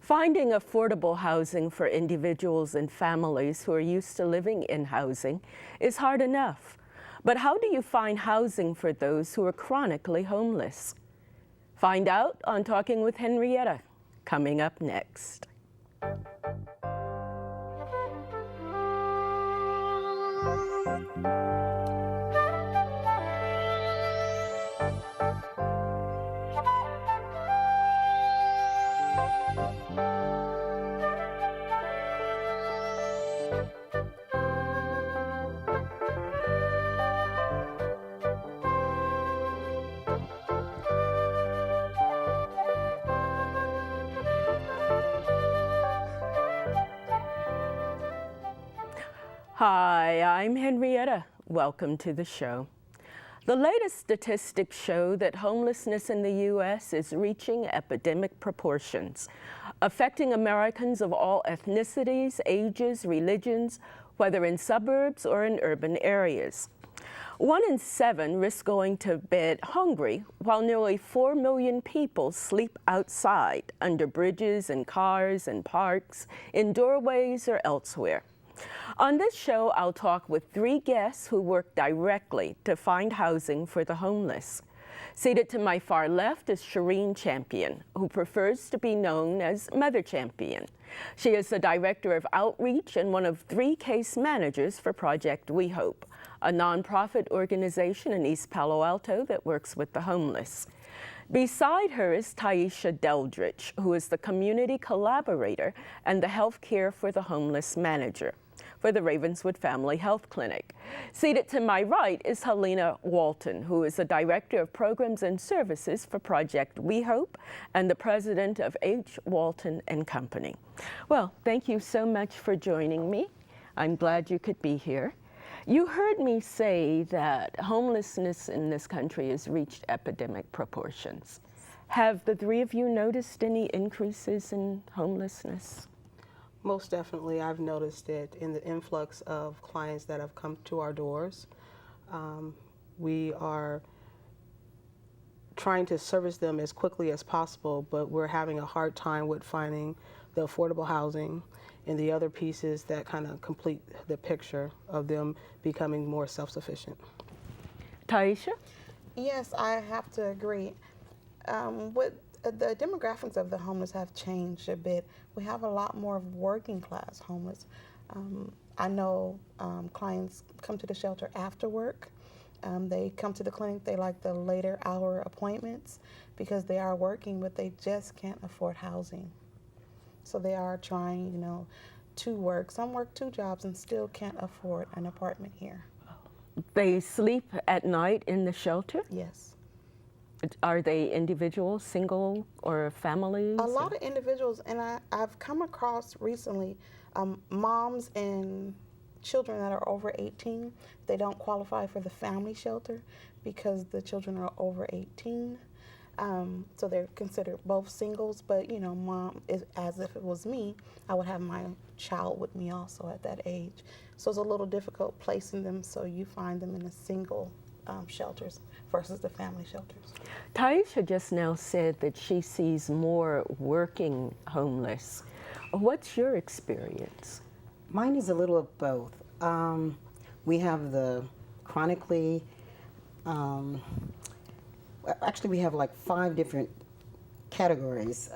Finding affordable housing for individuals and families who are used to living in housing is hard enough. But how do you find housing for those who are chronically homeless? Find out on Talking with Henrietta, coming up next. Hi, I'm Henrietta. Welcome to the show. The latest statistics show that homelessness in the U.S. is reaching epidemic proportions, affecting Americans of all ethnicities, ages, religions, whether in suburbs or in urban areas. 1 in 7 risk going to bed hungry, while nearly 4 million people sleep outside, under bridges and cars and parks, in doorways or elsewhere. On this show, I'll talk with 3 guests who work directly to find housing for the homeless. Seated to my far left is Shireen Champion, who prefers to be known as Mother Champion. She is the Director of Outreach and one of 3 case managers for Project We Hope, a nonprofit organization in East Palo Alto that works with the homeless. Beside her is Taisha Deldridge, who is the community collaborator and the health care for the homeless manager for the Ravenswood Family Health Clinic. Seated to my right is Helena Walton, who is the Director of Programs and Services for Project We Hope and the President of H. Walton and Company. Well, thank you so much for joining me. I'm glad you could be here. You heard me say that homelessness in this country has reached epidemic proportions. Have the 3 of you noticed any increases in homelessness? Most definitely. I've noticed it in the influx of clients that have come to our doors. We are trying to service them as quickly as possible, but we're having a hard time with finding the affordable housing and the other pieces that kind of complete the picture of them becoming more self-sufficient. Taisha? Yes, I have to agree. The demographics of the homeless have changed a bit. We have a lot more working class homeless. I know clients come to the shelter after work. They come to the clinic, they like the later hour appointments because they are working, but they just can't afford housing. So they are trying, to work. Some work 2 jobs and still can't afford an apartment here. They sleep at night in the shelter? Yes. Are they individuals, single, or families? A lot of individuals, and I've come across recently moms and children that are over 18. They don't qualify for the family shelter because the children are over 18. So they're considered both singles, but mom is, as if it was me, I would have my child with me also at that age. So it's a little difficult placing them, so you find them in the single shelters versus the family shelters. Taisha just now said that she sees more working homeless. What's your experience? Mine is a little of both. We have the chronically, actually we have like 5 different categories.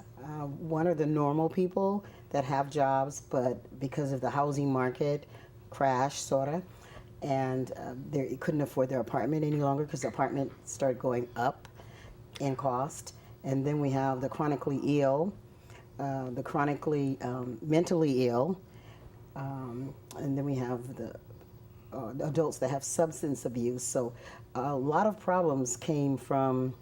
One are the normal people that have jobs, but because of the housing market crash, sort of, and they couldn't afford their apartment any longer because the apartment started going up in cost. And then we have the chronically ill, the chronically mentally ill, and then we have the adults that have substance abuse. So a lot of problems came from,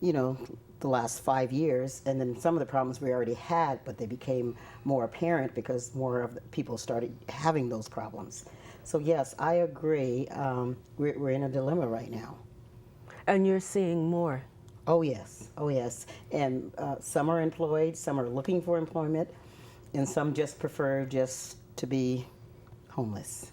the last 5 years, and then some of the problems we already had, but they became more apparent because more of the people started having those problems. So yes, I agree. We're in a dilemma right now. And you're seeing more? Oh yes, oh yes. And some are employed, some are looking for employment, and some just prefer just to be homeless.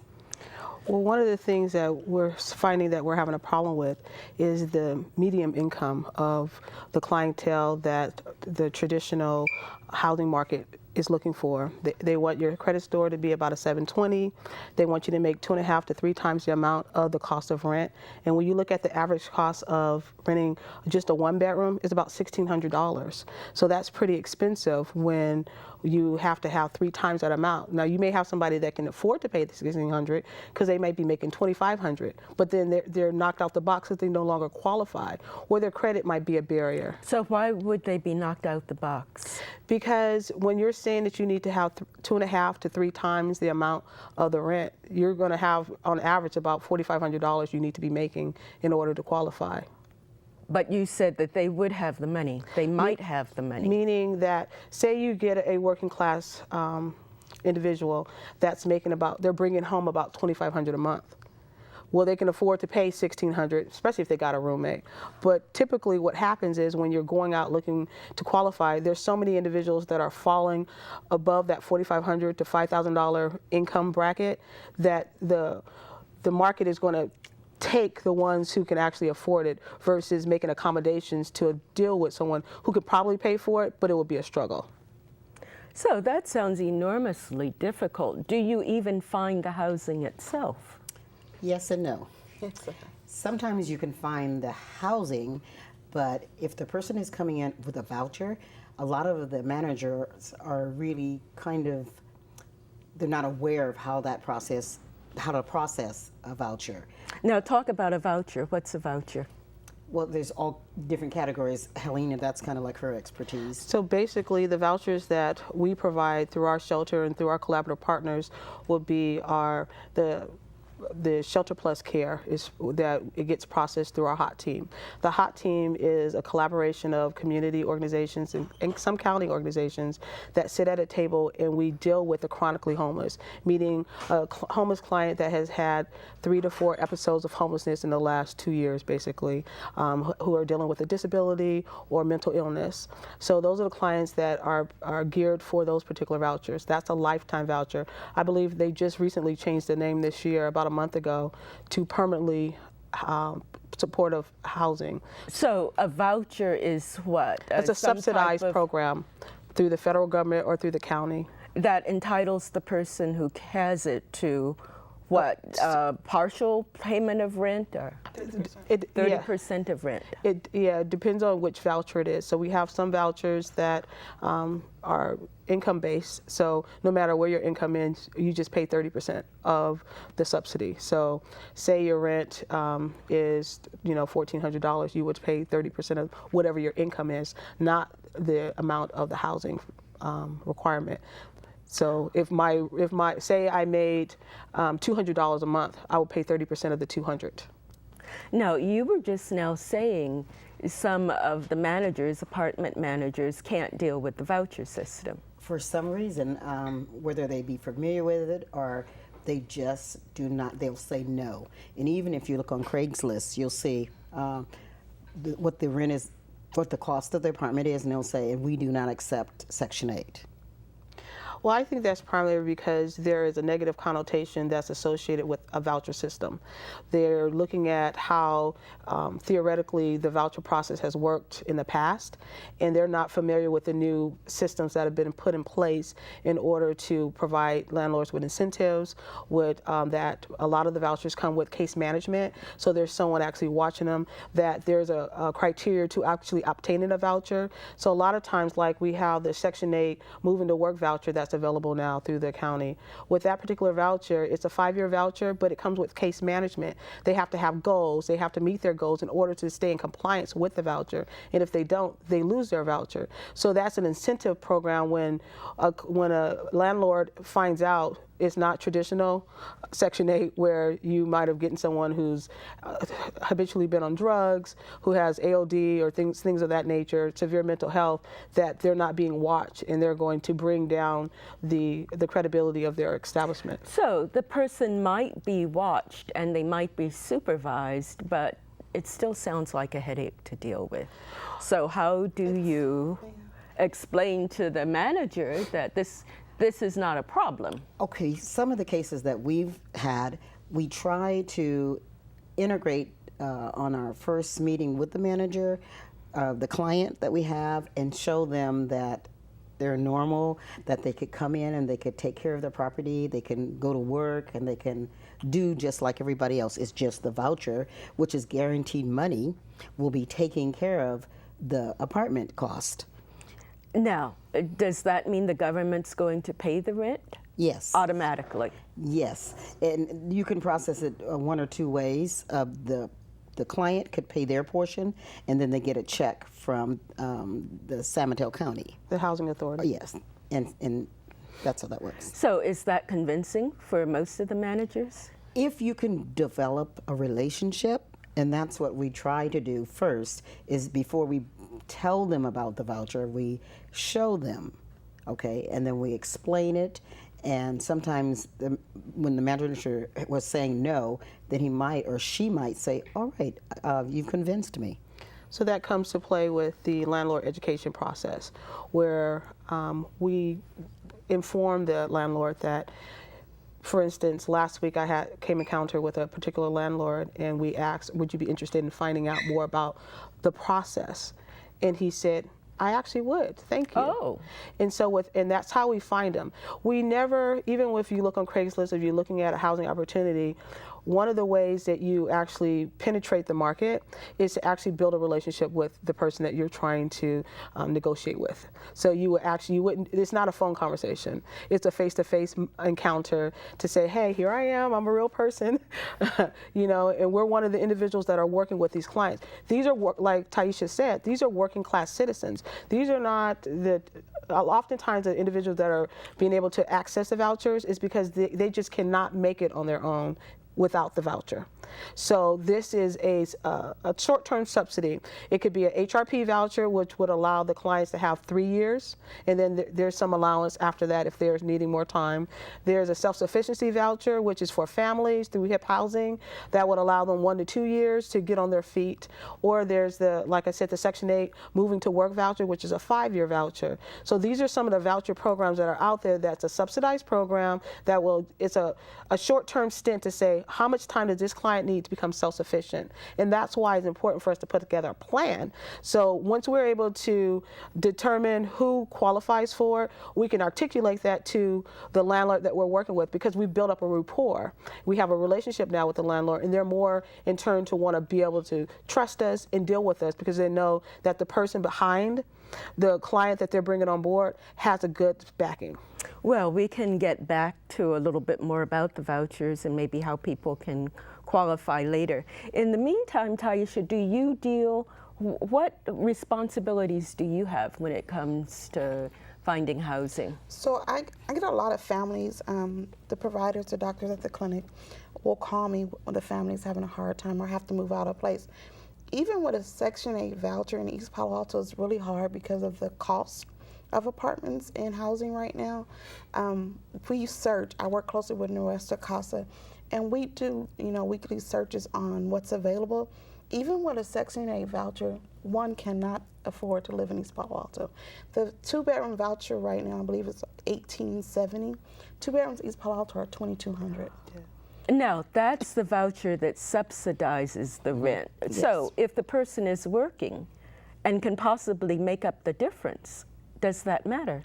Well, one of the things that we're finding that we're having a problem with is the medium income of the clientele that the traditional housing market is looking for. They want your credit score to be about a 720. They want you to make 2.5 to 3 times the amount of the cost of rent. And when you look at the average cost of renting just a 1-bedroom, it's about $1,600. So that's pretty expensive when you have to have 3 times that amount. Now you may have somebody that can afford to pay the $1,600 because they might be making $2,500, but then they're knocked out the box because they no longer qualify, or their credit might be a barrier. So why would they be knocked out the box? Because when you're saying that you need to have 2.5 to 3 times the amount of the rent, you're going to have on average about $4,500 you need to be making in order to qualify. But you said that they would have the money. They might have the money. Meaning that, say you get a working class individual that's making they're bringing home about $2,500 a month. Well, they can afford to pay $1,600, especially if they got a roommate. But typically what happens is when you're going out looking to qualify, there's so many individuals that are falling above that $4,500 to $5,000 income bracket that the market is going to take the ones who can actually afford it versus making accommodations to deal with someone who could probably pay for it, but it would be a struggle. So that sounds enormously difficult. Do you even find the housing itself? Yes and no. Sometimes you can find the housing, but if the person is coming in with a voucher, a lot of the managers are really they're not aware of how to process a voucher. Now talk about a voucher. What's a voucher? Well, there's all different categories. Helena, that's kind of like her expertise. So basically, the vouchers that we provide through our shelter and through our collaborative partners will be the Shelter Plus Care is that it gets processed through our HOT team. The HOT team is a collaboration of community organizations and some county organizations that sit at a table and we deal with the chronically homeless, meaning a homeless client that has had 3 to 4 episodes of homelessness in the last 2 years, basically, who are dealing with a disability or mental illness. So those are the clients that are geared for those particular vouchers. That's a lifetime voucher. I believe they just recently changed the name this year, about a month ago, to permanently supportive housing. So a voucher is what? It's a subsidized program through the federal government or through the county. That entitles the person who has it to what? Partial payment of rent or 30% of rent? It depends on which voucher it is. So we have some vouchers that are income based. So no matter where your income is, you just pay 30% of the subsidy. So say your rent is $1,400, you would pay 30% of whatever your income is, not the amount of the housing requirement. So if say I made $200 a month, I would pay 30% of the $200. Now, you were just now saying some of the managers, apartment managers, can't deal with the voucher system. For some reason, whether they be familiar with it or they just do not, they'll say no. And even if you look on Craigslist, you'll see what the rent is, what the cost of the apartment is, and they'll say, and we do not accept Section 8. Well, I think that's primarily because there is a negative connotation that's associated with a voucher system. They're looking at how theoretically the voucher process has worked in the past, and they're not familiar with the new systems that have been put in place in order to provide landlords with incentives, with that a lot of the vouchers come with case management, so there's someone actually watching them, that there's a criteria to actually obtaining a voucher. So a lot of times, like we have the Section 8 moving to work voucher that's available now through the county. With that particular voucher, it's a 5-year voucher, but it comes with case management. They have to have goals. They have to meet their goals in order to stay in compliance with the voucher. And if they don't, they lose their voucher. So that's an incentive program when a landlord finds out it's not traditional Section 8, where you might have gotten someone who's habitually been on drugs, who has AOD or things of that nature, severe mental health, that they're not being watched and they're going to bring down the credibility of their establishment. So the person might be watched and they might be supervised, but it still sounds like a headache to deal with. So how do you explain to the manager that this is not a problem? Okay, some of the cases that we've had, we try to integrate on our first meeting with the manager, the client that we have, and show them that they're normal, that they could come in and they could take care of their property, they can go to work, and they can do just like everybody else. It's just the voucher, which is guaranteed money, will be taking care of the apartment cost. Now, does that mean the government's going to pay the rent? Yes. Automatically? Yes, and you can process it one or two ways. The client could pay their portion, and then they get a check from the San Mateo County. The housing authority. Yes, and that's how that works. So is that convincing for most of the managers? If you can develop a relationship, and that's what we try to do first, is before we tell them about the voucher, we show them, okay, and then we explain it. And sometimes when the manager was saying no, then he might or she might say, all right, you've convinced me. So that comes to play with the landlord education process, where we inform the landlord that, for instance, last week I came encounter with a particular landlord, and we asked, would you be interested in finding out more about the process? And he said, I actually would. Thank you. Oh. And so and that's how we find them. We never, even if you look on Craigslist, if you're looking at a housing opportunity, one of the ways that you actually penetrate the market is to actually build a relationship with the person that you're trying to negotiate with. So you wouldn't, it's not a phone conversation. It's a face-to-face encounter to say, hey, here I am, I'm a real person, you know, and we're one of the individuals that are working with these clients. These are, like Taisha said, these are working class citizens. These are not oftentimes the individuals that are being able to access the vouchers is because they just cannot make it on their own without the voucher. So this is a short-term subsidy. It could be a HRP voucher, which would allow the clients to have 3 years, and then there's some allowance after that if they're needing more time. There's a self-sufficiency voucher, which is for families through HIP housing, that would allow them 1 to 2 years to get on their feet. Or there's the, like I said, the Section 8 moving to work voucher, which is a 5-year voucher. So these are some of the voucher programs that are out there. That's a subsidized program that it's a short-term stint to say, how much time does this client need to become self-sufficient? And that's why it's important for us to put together a plan. So once we're able to determine who qualifies for it, we can articulate that to the landlord that we're working with, because we've built up a rapport. We have a relationship now with the landlord, and they're more in turn to want to be able to trust us and deal with us, because they know that the person behind the client that they're bringing on board has a good backing. Well, we can get back to a little bit more about the vouchers and maybe how people can qualify later. In the meantime, Taisha, what responsibilities do you have when it comes to finding housing? So I get a lot of families, the providers, the doctors at the clinic will call me when the family's having a hard time or have to move out of place. Even with a Section 8 voucher in East Palo Alto, it's really hard because of the cost of apartments and housing right now. We search. I work closely with Nuestra Casa, and we do, weekly searches on what's available. Even with a Section 8 voucher, one cannot afford to live in East Palo Alto. The 2-bedroom voucher right now, I believe it's $1,870. 2 bedrooms in East Palo Alto are $2,200. Yeah. Now, that's the voucher that subsidizes the rent. Yes. So if the person is working and can possibly make up the difference, does that matter?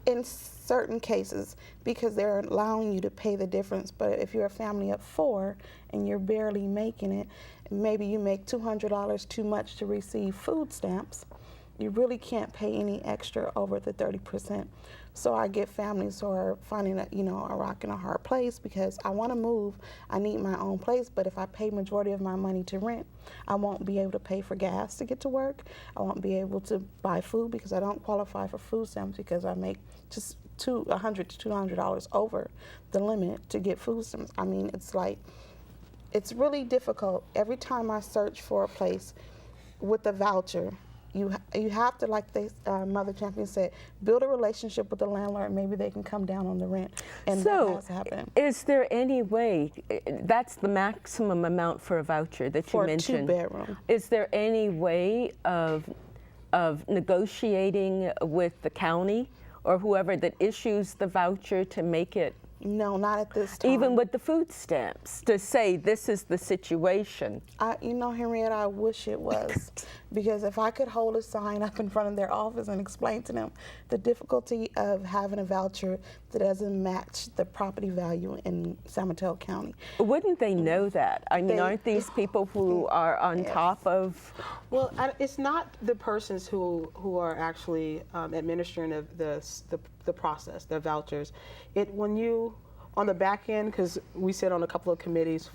In certain cases, because they're allowing you to pay the difference. But if you're a family of 4 and you're barely making it, maybe you make $200 too much to receive food stamps, you really can't pay any extra over the 30%. So I get families who are finding a rock and a hard place, because I want to move, I need my own place, but if I pay majority of my money to rent, I won't be able to pay for gas to get to work. I won't be able to buy food because I don't qualify for food stamps, because I make just $100 to $200 over the limit to get food stamps. I mean, it's really difficult. Every time I search for a place with a voucher, you have to, like Mother Champion said, build a relationship with the landlord. Maybe they can come down on the rent, and that has happened. Is there any way, that's the maximum amount for a voucher that you mentioned. For a 2-bedroom. Is there any way of negotiating with the county or whoever that issues the voucher to make it No, not at this time. Even with the food stamps, to say this is the situation. You know, Henrietta, I wish it was. Because if I could hold a sign up in front of their office and explain to them the difficulty of having a voucher that doesn't match the property value in San Mateo County. Wouldn't they know that? I mean, aren't these people who are on top of? Well, it's not the persons who are actually administering the process, the vouchers. When you on the back end, because we sit on a couple of committees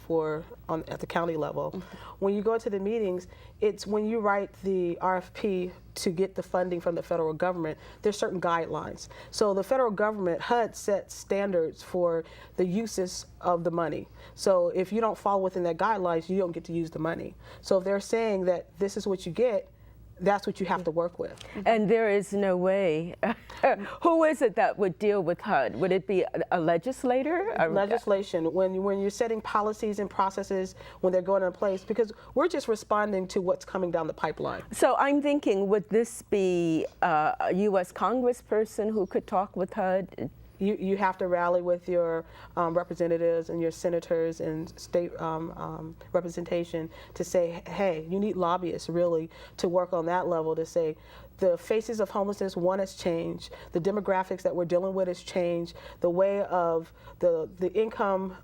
at the county level, when you go to the meetings, it's when you write the RFP to get the funding from the federal government, there's certain guidelines. So the federal government, HUD, sets standards for the uses of the money. So if you don't fall within that guidelines, you don't get to use the money. So if they're saying that this is what you get, that's what you have to work with. And there is no way. Who is it that would deal with HUD? Would it be a legislator? Legislation, when you're setting policies and processes, when they're going in place, because we're just responding to what's coming down the pipeline. So I'm thinking, would this be a U.S. congressperson who could talk with HUD? You have to rally with your representatives and your senators and state representation to say, hey, you need lobbyists really to work on that level to say, the faces of homelessness, one, has changed. The demographics that we're dealing with has changed. The way of the income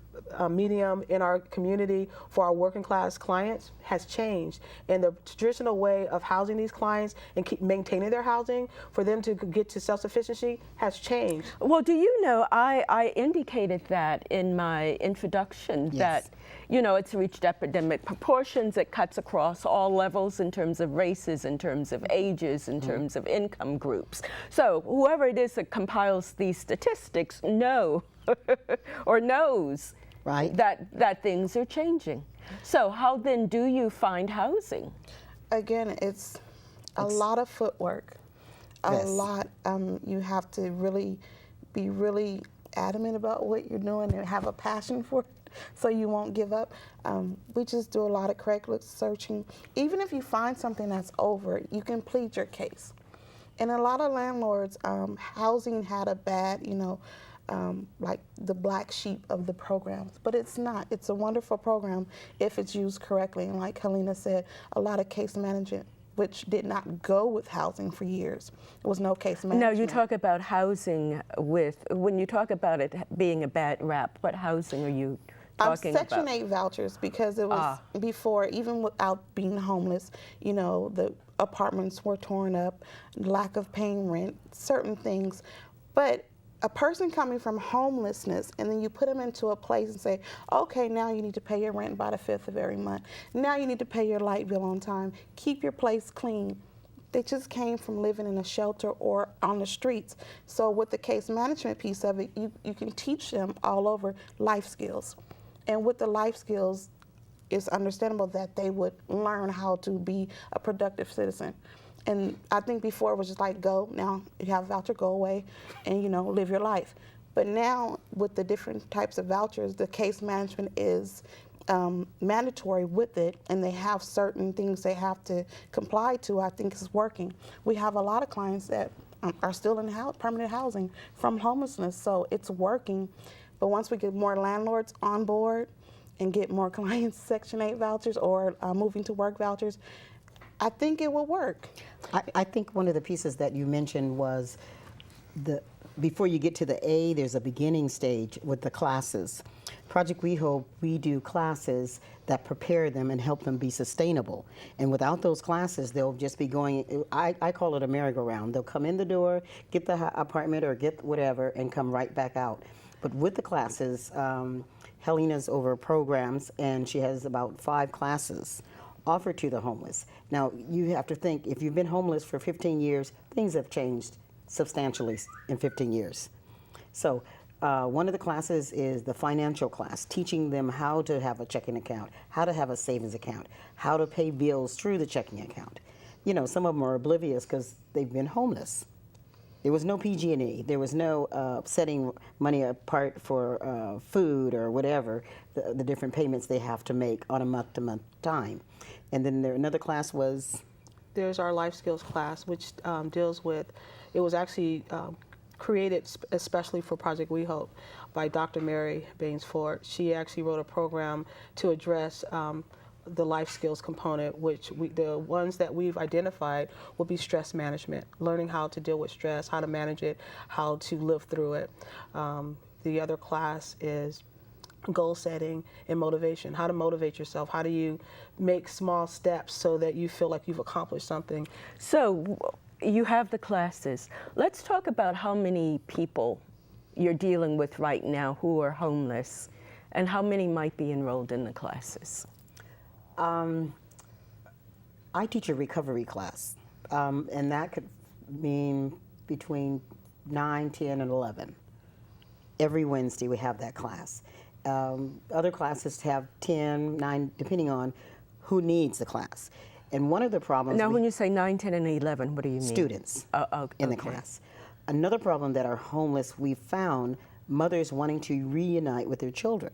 medium in our community for our working class clients has changed. And the traditional way of housing these clients and keep maintaining their housing for them to get to self-sufficiency has changed. Well, do you know, I indicated that in my introduction, that, you know, it's reached epidemic proportions. It cuts across all levels in terms of races, in terms of ages, in terms of income groups. So whoever it is that compiles these statistics knows that things are changing. So how then do you find housing? Again, it's a lot of footwork. A lot. You have to really be really adamant about what you're doing and have a passion for it so you won't give up. We just do a lot of Craigslist searching. Even if you find something that's over, you can plead your case. And a lot of landlords, housing had a bad, like the black sheep of the programs, but it's not. It's a wonderful program if it's used correctly. And like Helena said, a lot of case management, which did not go with housing for years. There was no case management. Now you talk about housing when you talk about it being a bad rap, what housing are you talking about? Section 8 vouchers, because it was before, even without being homeless, the apartments were torn up, lack of paying rent, certain things. But a person coming from homelessness, and then you put them into a place and say, okay, now you need to pay your rent by the 5th of every month. Now you need to pay your light bill on time. Keep your place clean. They just came from living in a shelter or on the streets. So with the case management piece of it, you can teach them all over life skills. And with the life skills, it's understandable that they would learn how to be a productive citizen. And I think before it was just like, go, now you have a voucher, go away, and live your life. But now with the different types of vouchers, the case management is mandatory with it, and they have certain things they have to comply to. I think it's working. We have a lot of clients that are still in permanent housing from homelessness, so it's working. But once we get more landlords on board and get more clients Section 8 vouchers or moving to work vouchers, I think it will work. I think one of the pieces that you mentioned was before you get to the A, there's a beginning stage with the classes. Project We Hope, we do classes that prepare them and help them be sustainable. And without those classes, they'll just be going, I call it a merry-go-round. They'll come in the door, get the apartment or get whatever, and come right back out. But with the classes, Helena's over programs, and she has about 5 classes offered to the homeless. Now, you have to think, if you've been homeless for 15 years, things have changed substantially in 15 years. So one of the classes is the financial class, teaching them how to have a checking account, how to have a savings account, how to pay bills through the checking account. Some of them are oblivious because they've been homeless. There was no PG&E. There was no setting money apart for food or whatever, the different payments they have to make on a month-to-month time. And then another class was? There's our life skills class, which deals with, it was actually created especially for Project We Hope by Dr. Mary Baines Ford. She actually wrote a program to address the life skills component, which the ones that we've identified will be stress management, learning how to deal with stress, how to manage it, how to live through it. The other class is goal setting and motivation, how to motivate yourself, how do you make small steps so that you feel like you've accomplished something. So you have the classes. Let's talk about how many people you're dealing with right now who are homeless and how many might be enrolled in the classes. I teach a recovery class, and that could mean between 9, 10, and 11. Every Wednesday we have that class. Other classes have 10, 9, depending on who needs the class. And one of the problems— Now, when you say 9, 10, and 11, what do you mean? Students in the class. Another problem that are homeless, we've found mothers wanting to reunite with their children.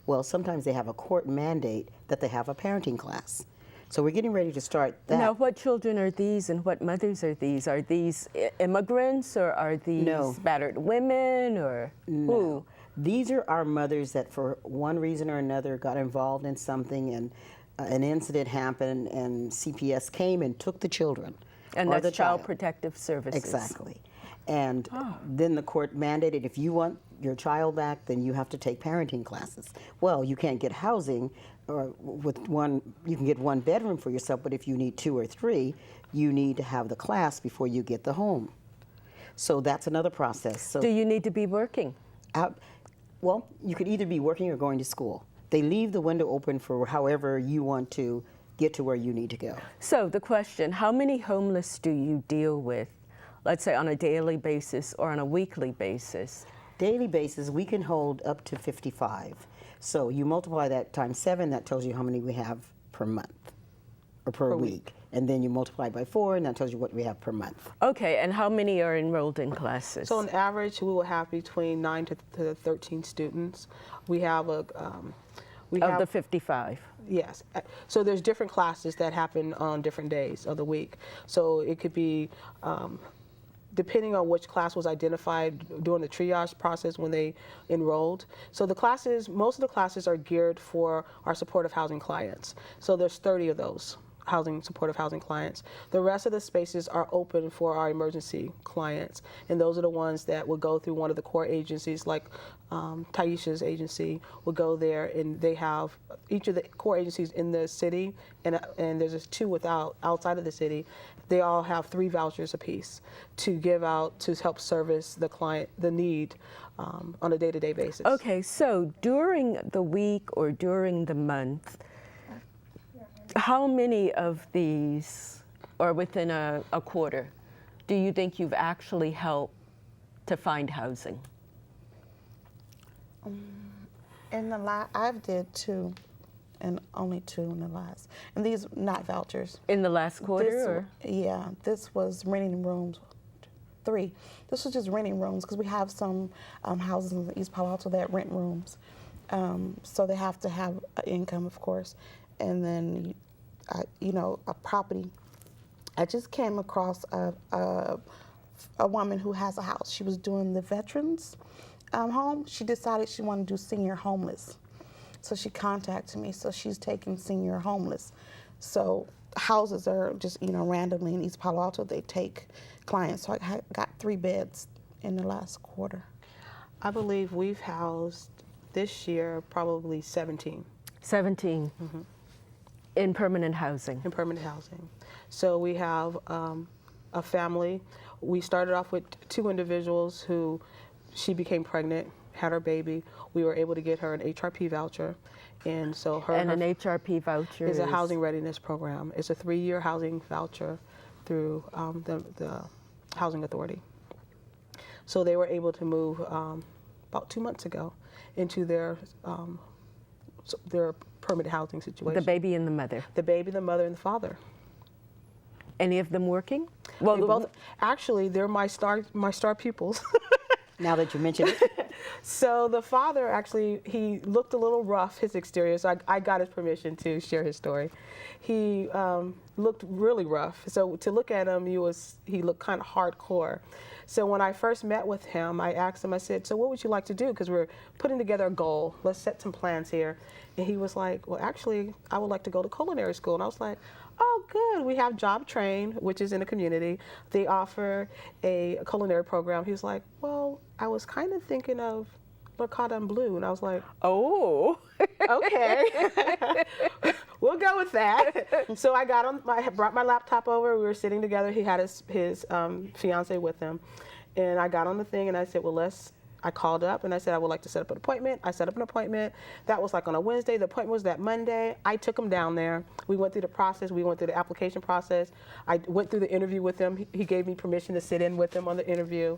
Well, sometimes they have a court mandate that they have a parenting class. So we're getting ready to start that. Now, what children are these and what mothers are these? Are these immigrants or are these battered women or who? These are our mothers that for one reason or another got involved in something and an incident happened and CPS came and took the children. And or that's the Child Protective Services. Exactly. And then the court mandated if you want your child back, then you have to take parenting classes. Well, you can't get housing or with one, you can get one bedroom for yourself, but if you need 2 or 3, you need to have the class before you get the home. So that's another process. So do you need to be working? Well, you could either be working or going to school. They leave the window open for however you want to get to where you need to go. So the question, how many homeless do you deal with, let's say on a daily basis or on a weekly basis? Daily basis, we can hold up to 55. So you multiply that times 7, that tells you how many we have per month or per week. And then you multiply by 4, and that tells you what we have per month. Okay, and how many are enrolled in classes? So on average, we will have between 9 to 13 students. We have a of the 55. Yes. So there's different classes that happen on different days of the week. So it could be depending on which class was identified during the triage process when they enrolled. So the classes, most of the classes are geared for our supportive housing clients. So there's 30 of those supportive housing clients. The rest of the spaces are open for our emergency clients, and those are the ones that will go through one of the core agencies, like Taisha's agency will go there, and they have each of the core agencies in the city, and there's just 2 outside of the city. They all have 3 vouchers apiece to give out to help service the client, the need on a day-to-day basis. Okay, so during the week or during the month, how many of these, or within a quarter, do you think you've actually helped to find housing? In the I've did 2, and only 2 in the last. And these not vouchers. In the last quarter? Yeah, this was renting rooms. 3. This was just renting rooms because we have some houses in East Palo Alto that rent rooms. So they have to have an income, of course. And then, a property. I just came across a woman who has a house. She was doing the veterans home. She decided she wanted to do senior homeless. So she contacted me. So she's taking senior homeless. So houses are just, randomly in East Palo Alto, they take clients. So I got 3 beds in the last quarter. I believe we've housed this year probably 17. 17. Mm-hmm. In permanent housing. In permanent housing. So we have a family. We started off with 2 individuals who, she became pregnant, had her baby. We were able to get her an HRP voucher. And so an HRP voucher is a housing readiness program. It's a 3-year housing voucher through the Housing Authority. So they were able to move about 2 months ago into their permanent housing situation. The baby and the mother. The baby, the mother, and the father. Any of them working? Well, they both, actually, they're my star pupils. Now that you mention it. So the father actually, he looked a little rough, his exterior, so I got his permission to share his story. He looked really rough. So to look at him, he looked kind of hardcore. So when I first met with him, I asked him, I said, so what would you like to do? Because we're putting together a goal. Let's set some plans here. And he was like, well, actually, I would like to go to culinary school. And I was like, oh, good. We have Job Train, which is in the community. They offer a culinary program. He was like, well, I was kind of thinking of Le Cordon Bleu. And I was like, Oh. okay, we'll go with that. So I brought my laptop over. We were sitting together. He had his fiance with him. And I got on the thing and I said, well, I called up and I said, I would like to set up an appointment. I set up an appointment. That was like on a Wednesday. The appointment was that Monday. I took him down there. We went through the process. We went through the application process. I went through the interview with him. He gave me permission to sit in with him on the interview.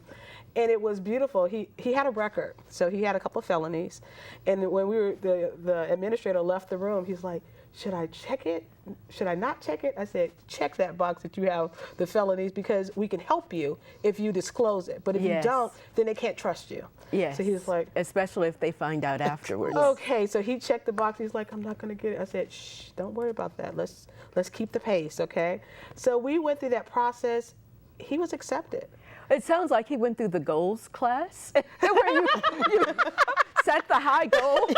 And it was beautiful. He had a record. So he had a couple of felonies. And when the administrator left the room, he's like, should I check it? Should I not check it? I said, check that box that you have the felonies, because we can help you if you disclose it. But if you don't, then they can't trust you. Yes. So he was like, especially if they find out afterwards. okay. So he checked the box. He's like, I'm not going to get it. I said, shh, don't worry about that. Let's keep the pace, okay? So we went through that process. He was accepted. It sounds like he went through the goals class where you set the high goal.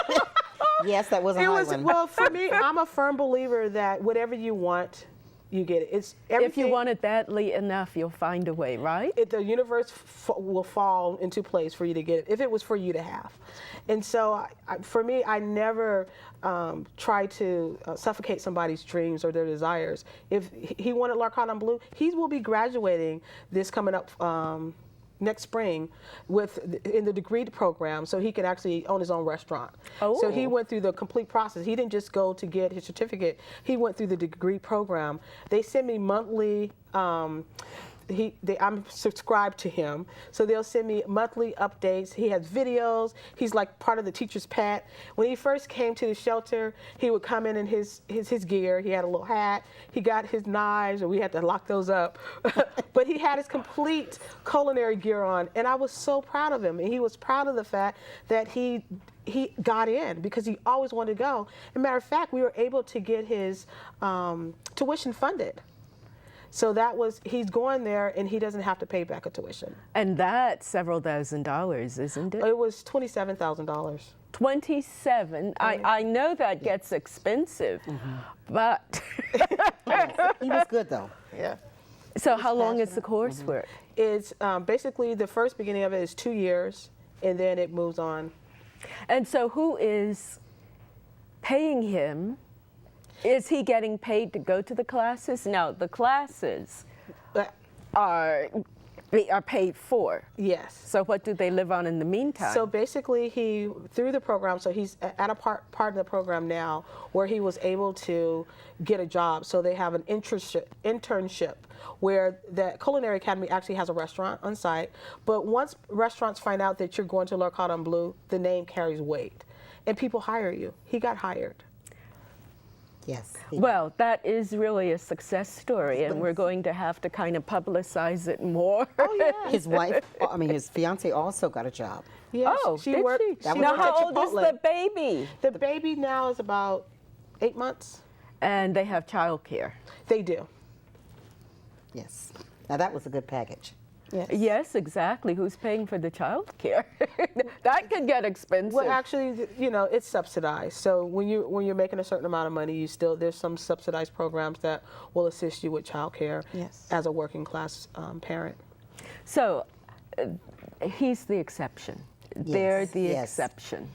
Yes, that was a high one. Well, for me, I'm a firm believer that whatever you want, you get it. It's everything. If you want it badly enough, you'll find a way, right? The universe will fall into place for you to get it, if it was for you to have. And so for me, I never try to suffocate somebody's dreams or their desires. If he wanted Le Cordon Bleu, he will be graduating this coming up next spring in the degree program, so he can actually own his own restaurant. Oh. So he went through the complete process. He didn't just go to get his certificate. He went through the degree program. They send me monthly. I'm subscribed to him, so they'll send me monthly updates. He has videos. He's like part of the teacher's pet. When he first came to the shelter, he would come in his gear. He had a little hat. He got his knives, and we had to lock those up. But he had his complete culinary gear on, and I was so proud of him. And he was proud of the fact that he got in, because he always wanted to go. As a matter of fact, we were able to get his tuition funded. So he's going there, and he doesn't have to pay back a tuition. And that's several $1,000s, isn't it? It was $27,000. 27. I know that gets expensive, but. He was good, though. Yeah. So how long is the coursework? It's basically the first beginning of it is 2 years, and then it moves on. And so who is paying him? Is he getting paid to go to the classes? No, the classes are paid for. Yes. So what do they live on in the meantime? So basically, through the program, so he's at a part of the program now where he was able to get a job. So they have an internship where the Culinary Academy actually has a restaurant on site. But once restaurants find out that you're going to Le Cordon Bleu, the name carries weight, and people hire you. He got hired. Yes. Well, that is really a success story, and we're going to have to kind of publicize it more. Oh, yeah. His fiance also got a job. Yes, Oh, she did worked. she? She Now, worked at how old is Chipotle. the baby? The baby now is about 8 months. And they have childcare. They do. Yes. Now that was a good package. Yes. Yes, exactly. Who's paying for the childcare? That could get expensive. Well, actually, it's subsidized. So when you're making a certain amount of money, there's some subsidized programs that will assist you with childcare as a working class parent. So he's the exception. They're the yes. exception.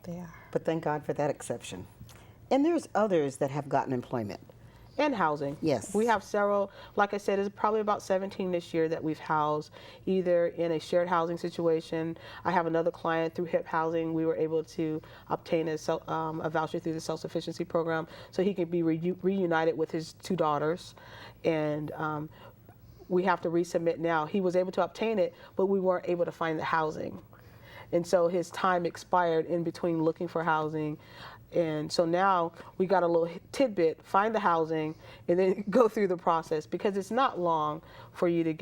They are. But thank God for that exception. And there's others that have gotten employment. And housing. Yes. We have several, like I said, it's probably about 17 this year that we've housed, either in a shared housing situation. I have another client through HIP Housing. We were able to obtain a voucher through the self-sufficiency program so he can be reunited with his 2 daughters. And we have to resubmit now. He was able to obtain it, but we weren't able to find the housing. And so his time expired in between looking for housing. And so now we got a little tidbit, find the housing, and then go through the process, because it's not long for you to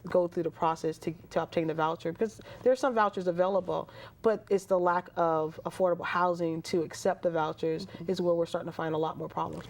go through the process to obtain the voucher, because there's some vouchers available, but it's the lack of affordable housing to accept the vouchers is where we're starting to find a lot more problems with.